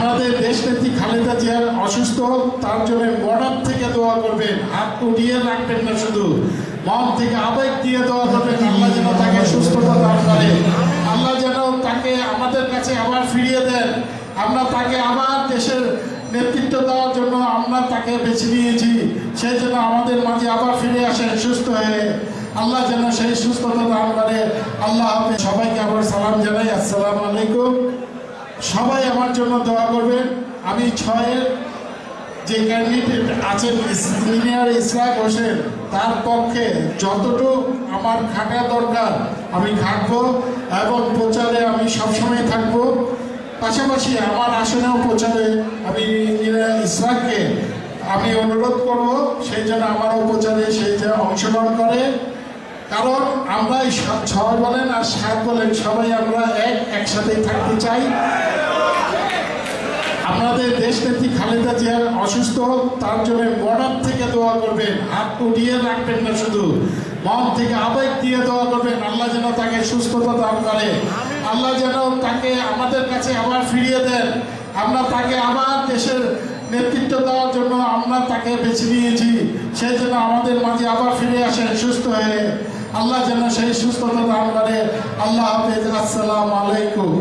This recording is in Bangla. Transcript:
আমাদের দেশনেত্রী খালেদা জিয়া অসুস্থ, তার জন্য বর্ডার থেকে দোয়া করবেন, হাত উঠিয়ে রাখবেন না, শুধু মন থেকে আবেগ দিয়ে দোয়া করবেন। আল্লাহ যেন তাকে সুস্থতা দান করে, আল্লাহ যেন তাকে আমাদের কাছে আবার ফিরিয়ে দেন। আমরা তাকে আবার দেশের নেতৃত্ব দেওয়ার জন্য আমরা তাকে বেছে নিয়েছি, সেই জন্য আমাদের মাঝে আবার ফিরে আসেন সুস্থ হয়ে। আল্লাহ যেন সেই সুস্থতা দান করে। আল্লাহ হাফেজ। সবাইকে আবার সালাম জানাই, আসসালামু আলাইকুম। সবাই আমার জন্য দোয়া করবেন। আমি 6-এর যে ক্যান্ডিডেট আছেন ইঞ্জিনিয়ার ইসরাক হোসেন, তার পক্ষে যতটুকু আমার খাটা দরকার আমি খাটবো এবং প্রচারে আমি সবসময় থাকবো। পাশাপাশি আমার আসনেও প্রচারে আমি ইঞ্জিনিয়ার ইসরাককে আমি অনুরোধ করব, সেই জন্য আমারও প্রচারে সেই যে অংশগ্রহণ করে। কারণ আমরা 6 বলেন আর 7 বলেন, সবাই আমরা একসাথেই থাকতে চাই। আমাদের দেশনেত্রী খালেদা জিয়া অসুস্থ, তার জন্য বর্ডার থেকে দোয়া করবেন, হাত উঠিয়ে রাখবেন না, শুধু মন থেকে আবেগ দিয়ে দোয়া করবেন। আল্লাহ যেন তাকে সুস্থতা দান করে, আল্লাহ যেন তাকে আমাদের কাছে আবার ফিরিয়ে দেন। আমরা তাকে আবার দেশের নেতৃত্ব দেওয়ার জন্য আমরা তাকে বেছে নিয়েছি, সেই জন্য আমাদের মাঝে আবার ফিরে আসেন সুস্থ হয়ে। আল্লাহ যেন সেই সুস্থতা দান করে। আল্লাহ হাফেজ। আসসালামু আলাইকুম।